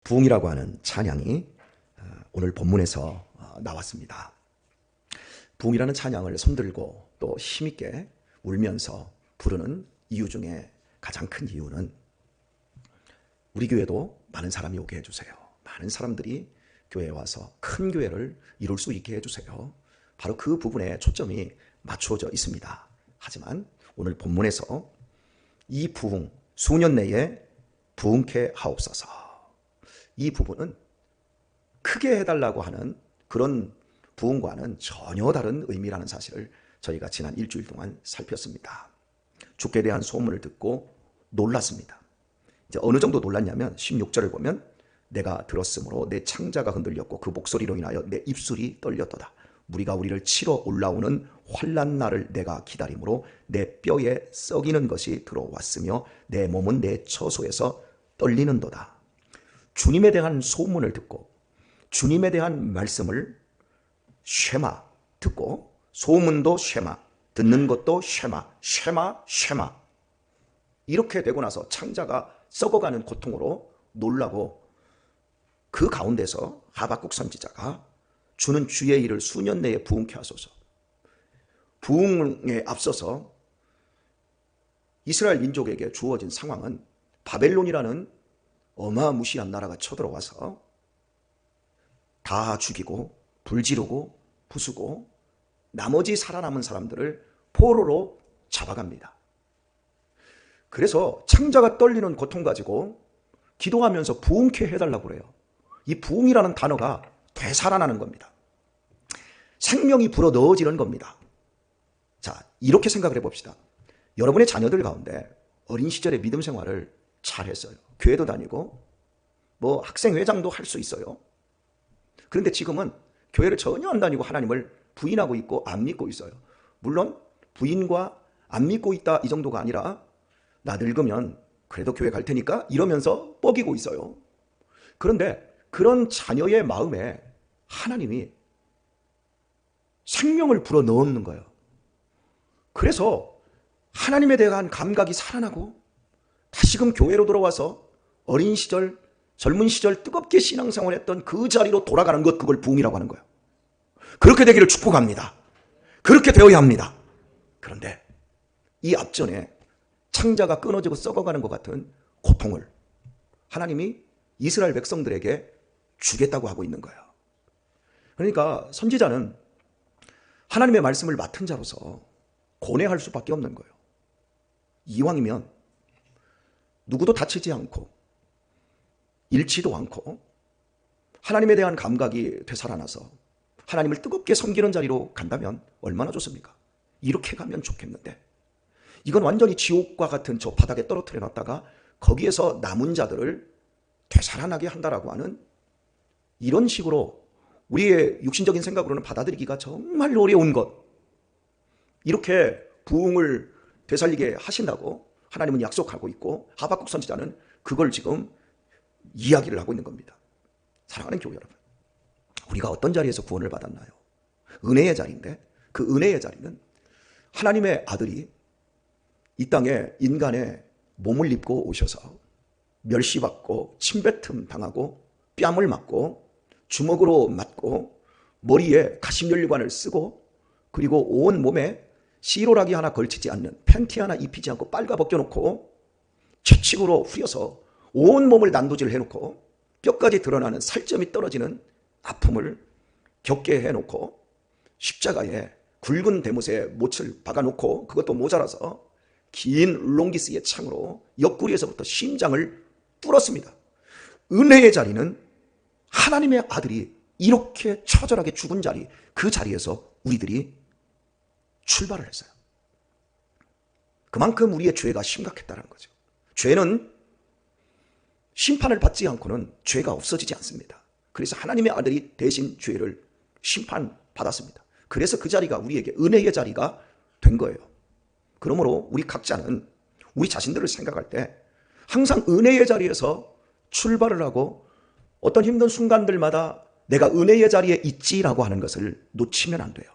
부흥이라고 하는 찬양이 오늘 본문에서 나왔습니다. 부흥이라는 찬양을 손들고 또 힘있게 울면서 부르는 이유 중에 가장 큰 이유는 우리 교회도 많은 사람이 오게 해주세요. 많은 사람들이 교회에 와서 큰 교회를 이룰 수 있게 해주세요. 바로 그 부분에 초점이 맞추어져 있습니다. 하지만 오늘 본문에서 이 부흥, 수년 내에 부흥케 하옵소서, 이 부분은 크게 해달라고 하는 그런 부흥과는 전혀 다른 의미라는 사실을 저희가 지난 일주일 동안 살폈습니다. 주께 대한 소문을 듣고 놀랐습니다. 이제 어느 정도 놀랐냐면 16절을 보면 내가 들었으므로 내 창자가 흔들렸고 그 목소리로 인하여 내 입술이 떨렸도다. 무리가 우리를 치러 올라오는 환난 날을 내가 기다림으로 내 뼈에 썩이는 것이 들어왔으며 내 몸은 내 처소에서 떨리는도다. 주님에 대한 소문을 듣고 주님에 대한 말씀을 쉐마 듣고, 소문도 쉐마, 듣는 것도 쉐마, 쉐마 이렇게 되고 나서 창자가 썩어가는 고통으로 놀라고 그 가운데서 하박국 선지자가 주는 주의 일을 수년 내에 부흥케 하소서, 부흥에 앞서서 이스라엘 민족에게 주어진 상황은 바벨론이라는 어마무시한 나라가 쳐들어와서 다 죽이고 불지르고 부수고 나머지 살아남은 사람들을 포로로 잡아갑니다. 그래서 창자가 떨리는 고통 가지고 기도하면서 부흥케 해달라고 그래요. 이 부흥이라는 단어가 되살아나는 겁니다. 생명이 불어넣어지는 겁니다. 자, 이렇게 생각을 해봅시다. 여러분의 자녀들 가운데 어린 시절의 믿음 생활을 잘 했어요. 교회도 다니고 뭐 학생회장도 할 수 있어요. 그런데 지금은 교회를 전혀 안 다니고 하나님을 부인하고 있고 안 믿고 있어요. 물론 부인과 안 믿고 있다 이 정도가 아니라 나 늙으면 그래도 교회 갈 테니까 이러면서 뻐기고 있어요. 그런데 그런 자녀의 마음에 하나님이 생명을 불어넣는 거예요. 그래서 하나님에 대한 감각이 살아나고 다시금 교회로 돌아와서 어린 시절, 젊은 시절 뜨겁게 신앙생활했던 그 자리로 돌아가는 것, 그걸 부흥이라고 하는 거예요. 그렇게 되기를 축복합니다. 그렇게 되어야 합니다. 그런데 이 앞전에 창자가 끊어지고 썩어가는 것 같은 고통을 하나님이 이스라엘 백성들에게 주겠다고 하고 있는 거예요. 그러니까 선지자는 하나님의 말씀을 맡은 자로서 고뇌할 수밖에 없는 거예요. 이왕이면 누구도 다치지 않고 잃지도 않고 하나님에 대한 감각이 되살아나서 하나님을 뜨겁게 섬기는 자리로 간다면 얼마나 좋습니까? 이렇게 가면 좋겠는데 이건 완전히 지옥과 같은 저 바닥에 떨어뜨려 놨다가 거기에서 남은 자들을 되살아나게 한다라고 하는 이런 식으로 우리의 육신적인 생각으로는 받아들이기가 정말 어려운 것, 이렇게 부흥을 되살리게 하신다고 하나님은 약속하고 있고 하박국 선지자는 그걸 지금 이야기를 하고 있는 겁니다. 사랑하는 교회 여러분, 우리가 어떤 자리에서 구원을 받았나요? 은혜의 자리인데 그 은혜의 자리는 하나님의 아들이 이 땅에 인간의 몸을 입고 오셔서 멸시받고 침뱉음 당하고 뺨을 맞고 주먹으로 맞고 머리에 가시면류관을 쓰고 그리고 온 몸에 시로라기 하나 걸치지 않는 팬티 하나 입히지 않고 빨가 벗겨놓고 채찍으로 후려서 온 몸을 난도질 해놓고 뼈까지 드러나는 살점이 떨어지는 아픔을 겪게 해놓고 십자가에 굵은 대못에 못을 박아놓고 그것도 모자라서 긴 롱기스의 창으로 옆구리에서부터 심장을 뚫었습니다. 은혜의 자리는 하나님의 아들이 이렇게 처절하게 죽은 자리, 그 자리에서 우리들이 출발을 했어요. 그만큼 우리의 죄가 심각했다는 거죠. 죄는 심판을 받지 않고는 죄가 없어지지 않습니다. 그래서 하나님의 아들이 대신 죄를 심판받았습니다. 그래서 그 자리가 우리에게 은혜의 자리가 된 거예요. 그러므로 우리 각자는 우리 자신들을 생각할 때 항상 은혜의 자리에서 출발을 하고 어떤 힘든 순간들마다 내가 은혜의 자리에 있지라고 하는 것을 놓치면 안 돼요.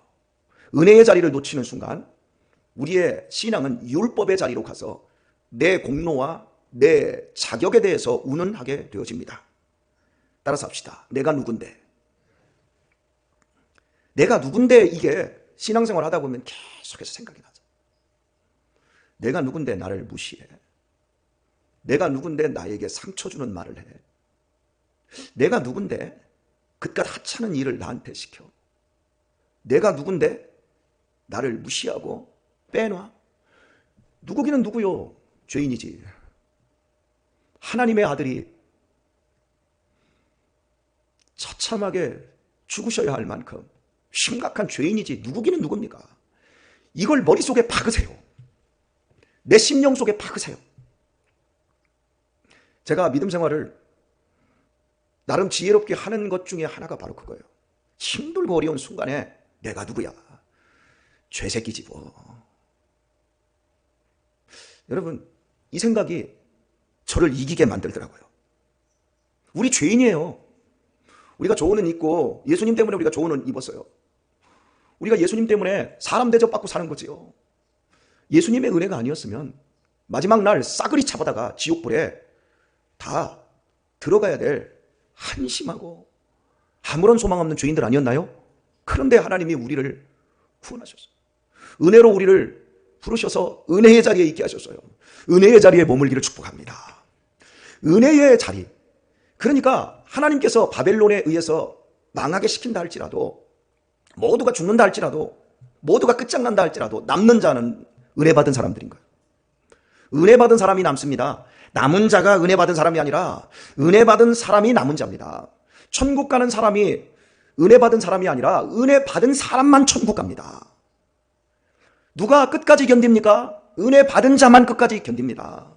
은혜의 자리를 놓치는 순간 우리의 신앙은 율법의 자리로 가서 내 공로와 내 자격에 대해서 운운하게 되어집니다. 따라서 합시다. 내가 누군데? 내가 누군데, 이게 신앙생활 하다 보면 계속해서 생각이 나죠. 내가 누군데 나를 무시해? 내가 누군데 나에게 상처 주는 말을 해? 내가 누군데 그깟 하찮은 일을 나한테 시켜? 내가 누군데 나를 무시하고 빼놔? 누구기는 누구요? 죄인이지. 하나님의 아들이 처참하게 죽으셔야 할 만큼 심각한 죄인이지 누구기는 누굽니까? 이걸 머릿속에 박으세요. 내 심령 속에 박으세요. 제가 믿음 생활을 나름 지혜롭게 하는 것 중에 하나가 바로 그거예요. 힘들고 어려운 순간에 내가 누구야? 죄새끼지 뭐. 여러분, 이 생각이 저를 이기게 만들더라고요. 우리 죄인이에요. 우리가 조언은 있고 예수님 때문에 우리가 조언은 입었어요. 우리가 예수님 때문에 사람 대접받고 사는 거지요. 예수님의 은혜가 아니었으면 마지막 날 싸그리 잡아다가 지옥불에 다 들어가야 될 한심하고 아무런 소망 없는 죄인들 아니었나요? 그런데 하나님이 우리를 구원하셨어요. 은혜로 우리를 부르셔서 은혜의 자리에 있게 하셨어요. 은혜의 자리에 머물기를 축복합니다. 은혜의 자리. 그러니까 하나님께서 바벨론에 의해서 망하게 시킨다 할지라도, 모두가 죽는다 할지라도, 모두가 끝장난다 할지라도 남는 자는 은혜 받은 사람들인 거예요. 은혜 받은 사람이 남습니다. 남은 자가 은혜 받은 사람이 아니라 은혜 받은 사람이 남은 자입니다. 천국 가는 사람이 은혜 받은 사람이 아니라 은혜 받은 사람만 천국 갑니다. 누가 끝까지 견딥니까? 은혜 받은 자만 끝까지 견딥니다.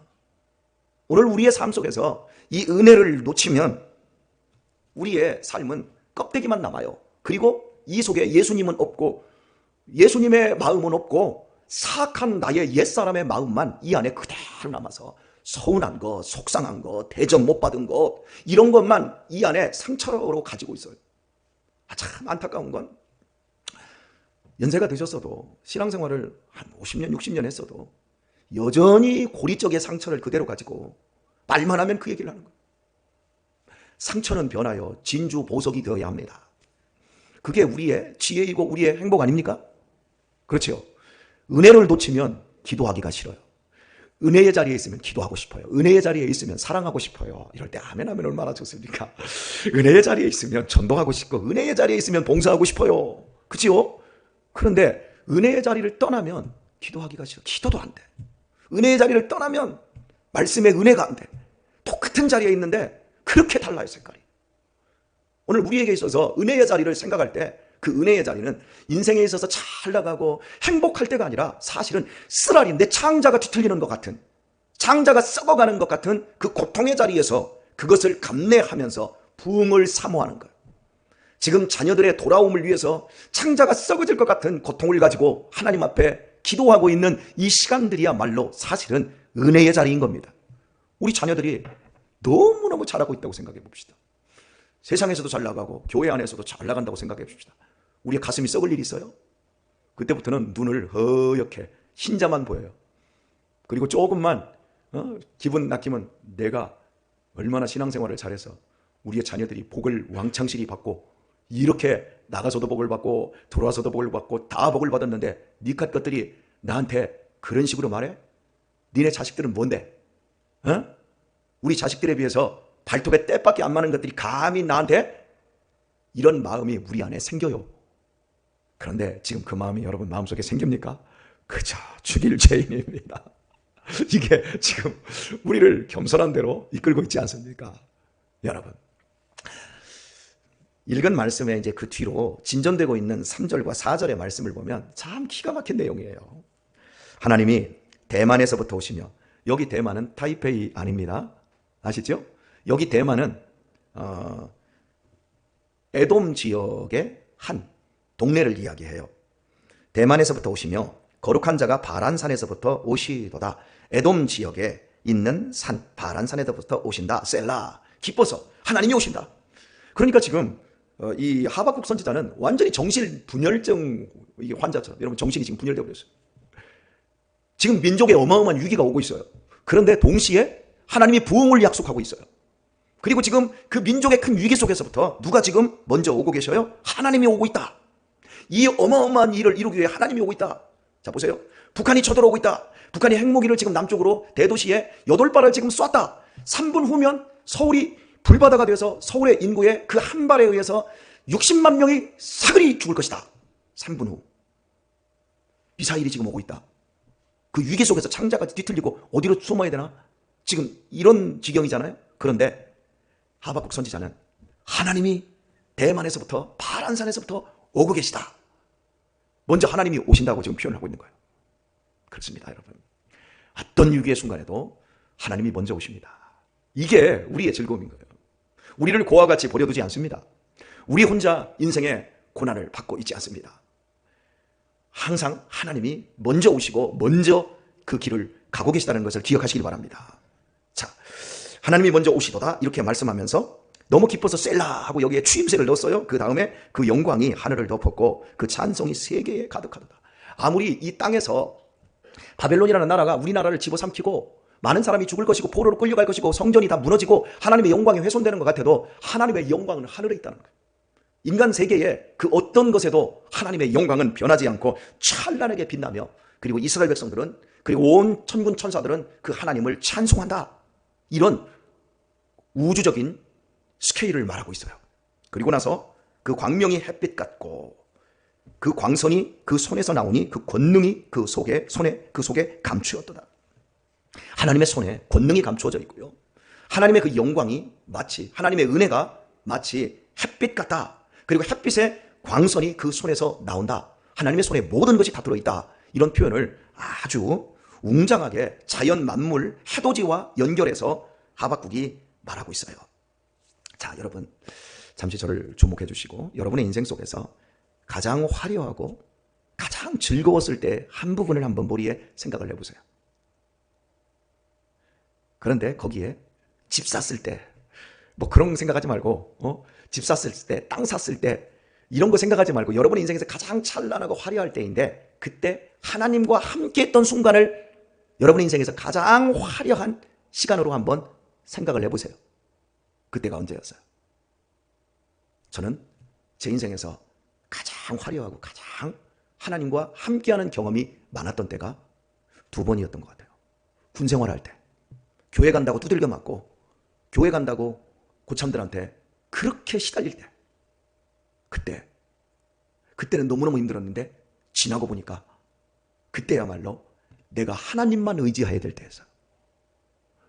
오늘 우리의 삶 속에서 이 은혜를 놓치면 우리의 삶은 껍데기만 남아요. 그리고 이 속에 예수님은 없고 예수님의 마음은 없고 사악한 나의 옛사람의 마음만 이 안에 그대로 남아서 서운한 것, 속상한 것, 대접 못 받은 것, 이런 것만 이 안에 상처로 가지고 있어요. 참 안타까운 건 연세가 드셨어도 신앙생활을 한 50년, 60년 했어도 여전히 고리적의 상처를 그대로 가지고 말만 하면 그 얘기를 하는 거예요. 상처는 변하여 진주 보석이 되어야 합니다. 그게 우리의 지혜이고 우리의 행복 아닙니까? 그렇죠. 은혜를 놓치면 기도하기가 싫어요. 은혜의 자리에 있으면 기도하고 싶어요. 은혜의 자리에 있으면 사랑하고 싶어요. 이럴 때 아멘 하면 얼마나 좋습니까? 은혜의 자리에 있으면 전도하고 싶고 은혜의 자리에 있으면 봉사하고 싶어요. 그치요? 그런데 은혜의 자리를 떠나면 기도하기가 싫어. 기도도 안 돼. 은혜의 자리를 떠나면 말씀의 은혜가 안 돼. 똑같은 자리에 있는데 그렇게 달라요, 색깔이. 오늘 우리에게 있어서 은혜의 자리를 생각할 때 그 은혜의 자리는 인생에 있어서 잘 나가고 행복할 때가 아니라 사실은 쓰라리 내 창자가 뒤틀리는 것 같은, 창자가 썩어가는 것 같은 그 고통의 자리에서 그것을 감내하면서 부흥을 사모하는 거예요. 지금 자녀들의 돌아옴을 위해서 창자가 썩어질 것 같은 고통을 가지고 하나님 앞에 기도하고 있는 이 시간들이야말로 사실은 은혜의 자리인 겁니다. 우리 자녀들이 너무너무 잘하고 있다고 생각해 봅시다. 세상에서도 잘 나가고 교회 안에서도 잘 나간다고 생각해 봅시다. 우리의 가슴이 썩을 일이 있어요? 그때부터는 눈을 허옇게 흰자만 보여요. 그리고 조금만 기분 낚이면 내가 얼마나 신앙생활을 잘해서 우리의 자녀들이 복을 왕창실히 받고 이렇게 나가서도 복을 받고 들어와서도 복을 받고 다 복을 받았는데 니깥 것들이 나한테 그런 식으로 말해? 니네 자식들은 뭔데? 우리 자식들에 비해서 발톱에 때밖에 안 맞는 것들이 감히 나한테? 이런 마음이 우리 안에 생겨요. 그런데 지금 그 마음이 여러분 마음속에 생깁니까? 그저 죽일 죄인입니다. 이게 지금 우리를 겸손한 대로 이끌고 있지 않습니까? 여러분, 읽은 말씀에 이제 그 뒤로 진전되고 있는 3절과 4절의 말씀을 보면 참 기가 막힌 내용이에요. 하나님이 대만에서부터 오시며, 여기 대만은 타이페이 아닙니다. 아시죠? 여기 대만은 에돔 지역의 한 동네를 이야기해요. 대만에서부터 오시며 거룩한 자가 바란산에서부터 오시도다. 에돔 지역에 있는 산 바란산에서부터 오신다. 셀라. 기뻐서 하나님이 오신다. 그러니까 지금 이 하박국 선지자는 완전히 정신 분열증 환자처럼, 여러분 정신이 지금 분열되어 버렸어요. 지금 민족에 어마어마한 위기가 오고 있어요. 그런데 동시에 하나님이 부흥을 약속하고 있어요. 그리고 지금 그 민족의 큰 위기 속에서부터 누가 지금 먼저 오고 계셔요? 하나님이 오고 있다. 이 어마어마한 일을 이루기 위해 하나님이 오고 있다. 자, 보세요. 북한이 쳐들어오고 있다. 북한이 핵무기를 지금 남쪽으로 대도시에 8발을 지금 쐈다. 3분 후면 서울이 불바다가 돼서 서울의 인구의 그 한 발에 의해서 60만 명이 사그리 죽을 것이다. 3분 후. 미사일이 지금 오고 있다. 그 위기 속에서 창자까지 뒤틀리고 어디로 숨어야 되나? 지금 이런 지경이잖아요. 그런데 하박국 선지자는 하나님이 대만에서부터 파란산에서부터 오고 계시다. 먼저 하나님이 오신다고 지금 표현을 하고 있는 거예요. 그렇습니다, 여러분. 어떤 위기의 순간에도 하나님이 먼저 오십니다. 이게 우리의 즐거움인 거예요. 우리를 고와 같이 버려두지 않습니다. 우리 혼자 인생의 고난을 받고 있지 않습니다. 항상 하나님이 먼저 오시고 먼저 그 길을 가고 계시다는 것을 기억하시길 바랍니다. 자, 하나님이 먼저 오시도다 이렇게 말씀하면서 너무 기뻐서 셀라 하고 여기에 추임새를 넣었어요. 그 다음에 그 영광이 하늘을 덮었고 그 찬송이 세계에 가득하도다. 아무리 이 땅에서 바벨론이라는 나라가 우리나라를 집어삼키고 많은 사람이 죽을 것이고 포로로 끌려갈 것이고 성전이 다 무너지고 하나님의 영광이 훼손되는 것 같아도 하나님의 영광은 하늘에 있다는 거예요. 인간 세계의 그 어떤 것에도 하나님의 영광은 변하지 않고 찬란하게 빛나며, 그리고 이스라엘 백성들은, 그리고 온 천군 천사들은 그 하나님을 찬송한다. 이런 우주적인 스케일을 말하고 있어요. 그리고 나서 그 광명이 햇빛 같고 그 광선이 그 손에서 나오니 그 권능이 그 속에 감추었도다. 하나님의 손에 권능이 감추어져 있고요. 하나님의 그 영광이 마치, 하나님의 은혜가 마치 햇빛 같다. 그리고 햇빛의 광선이 그 손에서 나온다. 하나님의 손에 모든 것이 다 들어있다. 이런 표현을 아주 웅장하게 자연 만물 해돋이와 연결해서 하박국이 말하고 있어요. 자, 여러분 잠시 저를 주목해 주시고 여러분의 인생 속에서 가장 화려하고 가장 즐거웠을 때 한 부분을 한번 머리에 생각을 해보세요. 그런데 거기에 집 샀을 때 뭐 그런 생각하지 말고 집 샀을 때, 땅 샀을 때 이런 거 생각하지 말고 여러분의 인생에서 가장 찬란하고 화려할 때인데, 그때 하나님과 함께 했던 순간을 여러분의 인생에서 가장 화려한 시간으로 한번 생각을 해보세요. 그때가 언제였어요? 저는 제 인생에서 가장 화려하고 가장 하나님과 함께하는 경험이 많았던 때가 2번이었던 것 같아요. 군 생활할 때 교회 간다고 두들겨 맞고 교회 간다고 고참들한테 그렇게 시달릴 때, 그때는 너무너무 힘들었는데 지나고 보니까 그때야말로 내가 하나님만 의지해야 될 때였어요.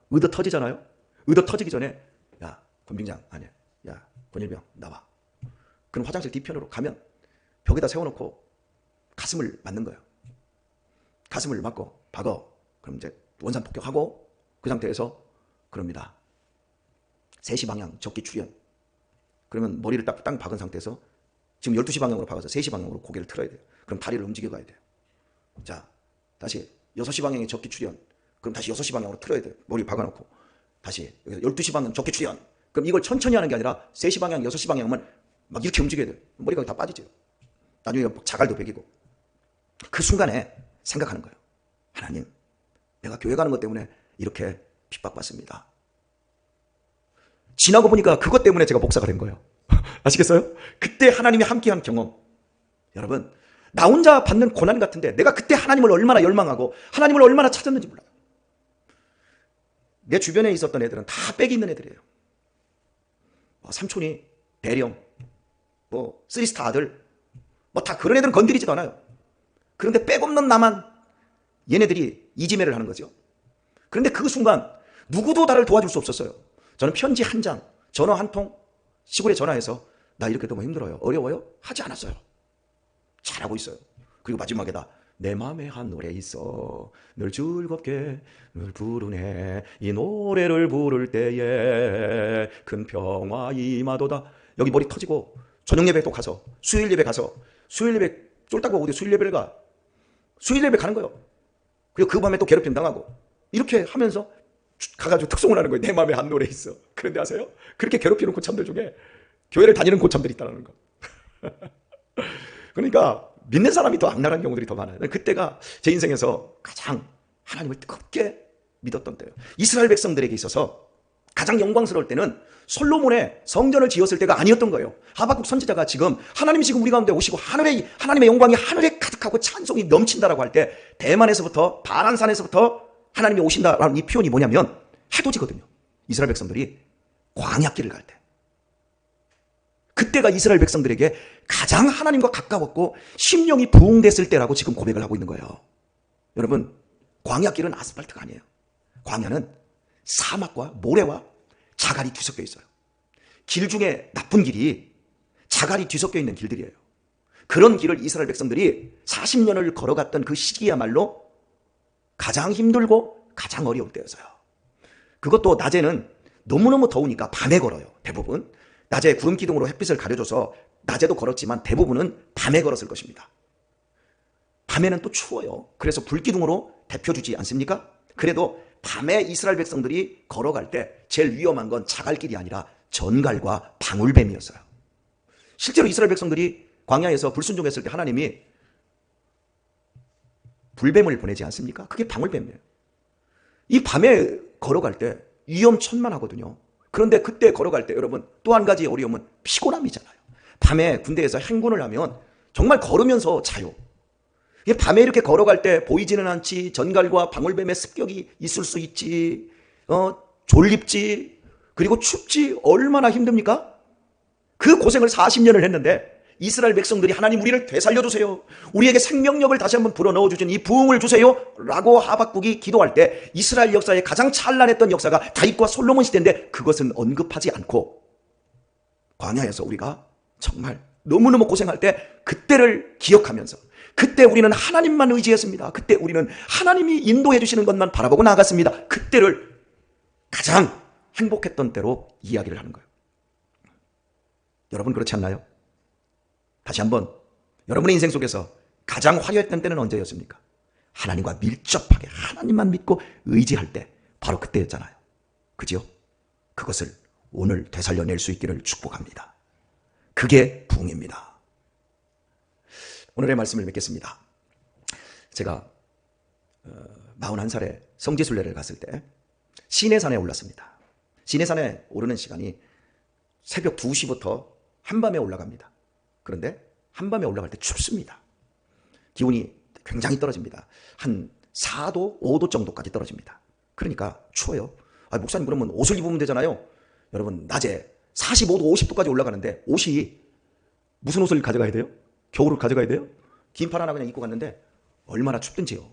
의도 터지잖아요. 의도 터지기 전에 야 권병장 아니야, 야 권일병 나와. 그럼 화장실 뒤편으로 가면 벽에다 세워놓고 가슴을 맞는 거예요. 가슴을 맞고 박어. 그럼 이제 원산 폭격하고 그 상태에서 그럽니다. 3시 방향 적기 출현. 그러면 머리를 딱 박은 상태에서 지금 12시 방향으로 박아서 3시 방향으로 고개를 틀어야 돼요. 그럼 다리를 움직여 가야 돼요. 자, 다시 6시 방향에 적기 출현. 그럼 다시 6시 방향으로 틀어야 돼요. 머리 박아놓고 다시 12시 방향 적기 출현. 그럼 이걸 천천히 하는 게 아니라 3시 방향, 6시 방향만 막 이렇게 움직여야 돼요. 머리가 다 빠지죠. 나중에 자갈도 베기고. 그 순간에 생각하는 거예요. 하나님, 내가 교회 가는 것 때문에 이렇게 핍박받습니다. 지나고 보니까 그것 때문에 제가 목사가 된 거예요. 아시겠어요? 그때 하나님이 함께한 경험. 여러분, 나 혼자 받는 고난 같은데 내가 그때 하나님을 얼마나 열망하고 하나님을 얼마나 찾았는지 몰라요. 내 주변에 있었던 애들은 다 빽이 있는 애들이에요. 삼촌이 대령, 쓰리스타 아들, 다 그런 애들은 건드리지도 않아요. 그런데 빽 없는 나만 얘네들이 이지매를 하는 거죠. 그런데 그 순간 누구도 나를 도와줄 수 없었어요. 저는 편지 한 장, 전화 한 통, 시골에 전화해서 나 이렇게 너무 힘들어요, 어려워요? 하지 않았어요. 잘하고 있어요. 그리고 마지막에다 내 마음에 한 노래 있어, 늘 즐겁게 늘 부르네, 이 노래를 부를 때에 큰 평화 임하도다. 여기 머리 터지고 저녁 예배 또 가서 수요일 예배 가서 수요일 예배 쫄딱 어디 수요일 예배를 가. 수요일 예배 가는 거예요. 그리고 그 밤에 또 괴롭힘 당하고 이렇게 하면서 가가지고 특송을 하는 거예요. 내 마음에 한 노래 있어. 그런데 아세요? 그렇게 괴롭히는 고참들 중에 교회를 다니는 고참들이 있다는 거. 그러니까 믿는 사람이 더 악랄한 경우들이 더 많아요. 그때가 제 인생에서 가장 하나님을 뜨겁게 믿었던 때예요. 이스라엘 백성들에게 있어서 가장 영광스러울 때는 솔로몬의 성전을 지었을 때가 아니었던 거예요. 하박국 선지자가 지금 하나님이 지금 우리 가운데 오시고 하나님의 영광이 하늘에 가득하고 찬송이 넘친다라고 할 때 대만에서부터 바란산에서부터 하나님이 오신다라는 이 표현이 뭐냐면 해돋이거든요. 이스라엘 백성들이 광야길을 갈 때. 그때가 이스라엘 백성들에게 가장 하나님과 가까웠고 심령이 부흥됐을 때라고 지금 고백을 하고 있는 거예요. 여러분, 광야길은 아스팔트가 아니에요. 광야는 사막과 모래와 자갈이 뒤섞여 있어요. 길 중에 나쁜 길이 자갈이 뒤섞여 있는 길들이에요. 그런 길을 이스라엘 백성들이 40년을 걸어갔던 그 시기야말로 가장 힘들고 가장 어려울 때였어요. 그것도 낮에는 너무너무 더우니까 밤에 걸어요. 대부분 낮에 구름 기둥으로 햇빛을 가려줘서 낮에도 걸었지만 대부분은 밤에 걸었을 것입니다. 밤에는 또 추워요. 그래서 불기둥으로 데펴주지 않습니까? 그래도 밤에 이스라엘 백성들이 걸어갈 때 제일 위험한 건 자갈길이 아니라 전갈과 방울뱀이었어요. 실제로 이스라엘 백성들이 광야에서 불순종했을 때 하나님이 불뱀을 보내지 않습니까? 그게 방울뱀이에요. 이 밤에 걸어갈 때 위험천만하거든요. 그런데 그때 걸어갈 때 여러분 또 한 가지 어려움은 피곤함이잖아요. 밤에 군대에서 행군을 하면 정말 걸으면서 자요. 밤에 이렇게 걸어갈 때 보이지는 않지, 전갈과 방울뱀의 습격이 있을 수 있지, 졸립지, 그리고 춥지, 얼마나 힘듭니까? 그 고생을 40년을 했는데 이스라엘 백성들이 하나님 우리를 되살려주세요, 우리에게 생명력을 다시 한번 불어넣어 주신 이 부흥을 주세요 라고 하박국이 기도할 때 이스라엘 역사에 가장 찬란했던 역사가 다윗과 솔로몬 시대인데 그것은 언급하지 않고 광야에서 우리가 정말 너무너무 고생할 때 그때를 기억하면서 그때 우리는 하나님만 의지했습니다. 그때 우리는 하나님이 인도해 주시는 것만 바라보고 나아갔습니다. 그때를 가장 행복했던 때로 이야기를 하는 거예요. 여러분 그렇지 않나요? 다시 한번 여러분의 인생 속에서 가장 화려했던 때는 언제였습니까? 하나님과 밀접하게 하나님만 믿고 의지할 때 바로 그때였잖아요. 그죠? 그것을 오늘 되살려낼 수 있기를 축복합니다. 그게 부흥입니다. 오늘의 말씀을 맺겠습니다. 제가 41살에 성지순례를 갔을 때 시내산에 올랐습니다. 시내산에 오르는 시간이 새벽 2시부터 한밤에 올라갑니다. 그런데 한밤에 올라갈 때 춥습니다. 기온이 굉장히 떨어집니다. 한 4도, 5도 정도까지 떨어집니다. 그러니까 추워요. 목사님 그러면 옷을 입으면 되잖아요. 여러분 낮에 45도, 50도까지 올라가는데 옷이 무슨 옷을 가져가야 돼요? 겨울을 가져가야 돼요? 긴팔 하나 그냥 입고 갔는데 얼마나 춥든지요.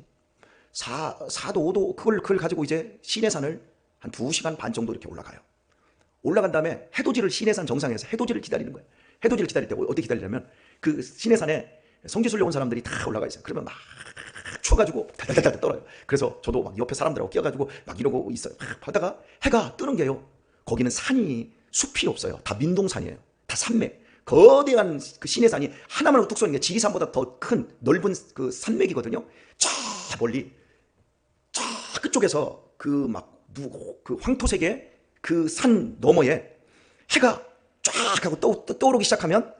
4도, 5도 그걸 가지고 이제 시내산을 한 2시간 반 정도 이렇게 올라가요. 올라간 다음에 해돋이를 시내산 정상에서 해돋이를 기다리는 거예요. 해돋이를 기다릴 때 어떻게 기다리냐면 그 시내산에 성지순례 온 사람들이 다 올라가 있어요. 그러면 막 추워가지고 달달달 떨어요. 그래서 저도 막 옆에 사람들하고 끼어가지고 막 이러고 있어요. 막 하다가 해가 뜨는 게요. 거기는 산이 숲이 없어요. 다 민둥산이에요. 다 산맥. 거대한 그 시내산이 하나만 뚝 쏘는 게 지리산보다 더 큰 넓은 그 산맥이거든요. 저 멀리 저 끝쪽에서 그 황토색의 그 산 너머에 해가 쫙 하고 떠오르기 시작하면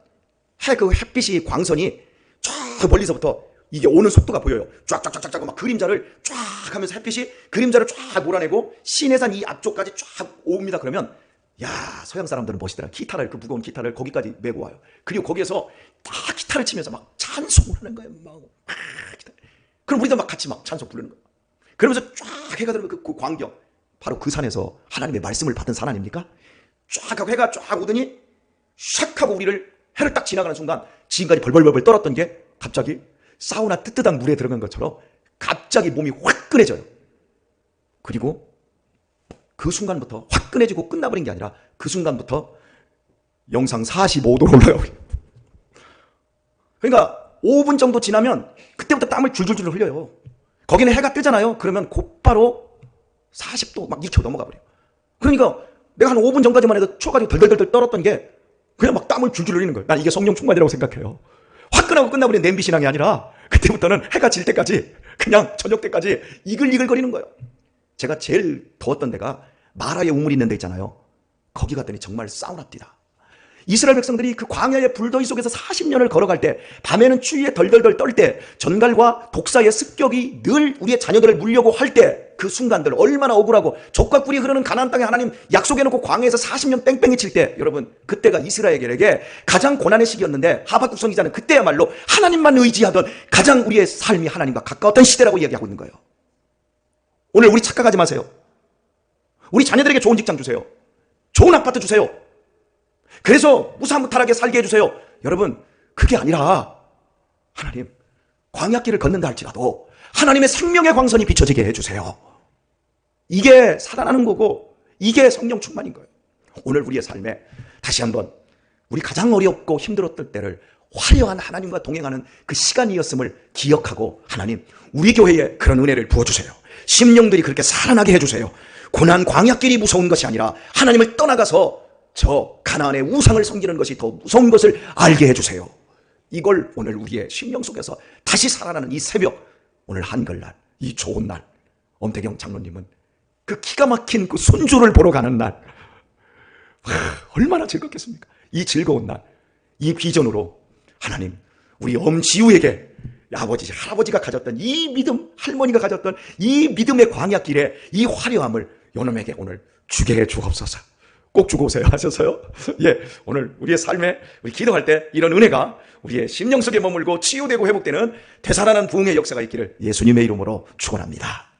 그 햇빛이 광선이 쫙 멀리서부터 이게 오는 속도가 보여요. 쫙쫙쫙쫙 막 그림자를 쫙 하면서 햇빛이 그림자를 쫙 몰아내고 시내산 이 앞쪽까지 쫙 옵니다. 그러면 야, 서양 사람들은 멋있더라. 기타를, 그 무거운 기타를 거기까지 메고 와요. 그리고 거기에서 다 기타를 치면서 막 찬송을 하는 거예요. 기타. 그럼 우리도 막 같이 막 찬송 부르는 거예요. 그러면서 쫙 해가 들면 그 광경, 바로 그 산에서 하나님의 말씀을 받은 산 아닙니까? 쫙 하고 해가 쫙 오더니 샥 하고 해를 딱 지나가는 순간 지금까지 벌벌벌 떨었던 게 갑자기 사우나 뜨뜻한 물에 들어간 것처럼 갑자기 몸이 화끈해져요. 그리고 그 순간부터 화끈해지고 끝나버린 게 아니라 그 순간부터 영상 45도로 올라가고, 그러니까 5분 정도 지나면 그때부터 땀을 줄줄줄 흘려요. 거기는 해가 뜨잖아요. 그러면 곧바로 40도 막 이렇게 넘어가 버려요. 그러니까 내가 한 5분 전까지만 해도 추워가지고 덜덜덜 떨었던 게 그냥 막 땀을 줄줄 흘리는 거예요. 난 이게 성령 충만이라고 생각해요. 화끈하고 끝나버린 냄비 신앙이 아니라 그때부터는 해가 질 때까지 그냥 저녁 때까지 이글이글 거리는 거예요. 제가 제일 더웠던 데가 마라의 우물 있는 데 있잖아요. 거기 갔더니 정말 사우나 뛰다. 이스라엘 백성들이 그 광야의 불더위 속에서 40년을 걸어갈 때, 밤에는 추위에 덜덜덜 떨 때, 전갈과 독사의 습격이 늘 우리의 자녀들을 물려고 할 때, 그 순간들 얼마나 억울하고, 족과 꿀이 흐르는 가나안 땅에 하나님 약속해놓고 광야에서 40년 뺑뺑이 칠 때, 여러분 그때가 이스라엘에게 가장 고난의 시기였는데, 하박국 선지자는 그때야말로 하나님만 의지하던 가장 우리의 삶이 하나님과 가까웠던 시대라고 이야기하고 있는 거예요. 오늘 우리 착각하지 마세요. 우리 자녀들에게 좋은 직장 주세요. 좋은 아파트 주세요. 그래서 무사무탈하게 살게 해주세요. 여러분, 그게 아니라 하나님, 광야길을 걷는다 할지라도 하나님의 생명의 광선이 비춰지게 해주세요. 이게 살아나는 거고, 이게 성령 충만인 거예요. 오늘 우리의 삶에 다시 한번 우리 가장 어렵고 힘들었던 때를 화려한 하나님과 동행하는 그 시간이었음을 기억하고, 하나님, 우리 교회에 그런 은혜를 부어주세요. 심령들이 그렇게 살아나게 해주세요. 고난 광야길이 무서운 것이 아니라 하나님을 떠나가서 저 가나안의 우상을 섬기는 것이 더 무서운 것을 알게 해주세요. 이걸 오늘 우리의 심령 속에서 다시 살아나는 이 새벽, 오늘 한글날, 이 좋은 날, 엄태경 장로님은 그 기가 막힌 그 손주를 보러 가는 날, 얼마나 즐겁겠습니까? 이 즐거운 날, 이 비전으로 하나님, 우리 엄지우에게 아버지, 할아버지가 가졌던 이 믿음, 할머니가 가졌던 이 믿음의 광야길에 이 화려함을 요놈에게 오늘 주게 해 주옵소서. 꼭 주고 오세요 하셔서요. 예, 오늘 우리의 삶에 우리 기도할 때 이런 은혜가 우리의 심령 속에 머물고 치유되고 회복되는 되살아난 부흥의 역사가 있기를 예수님의 이름으로 축원합니다.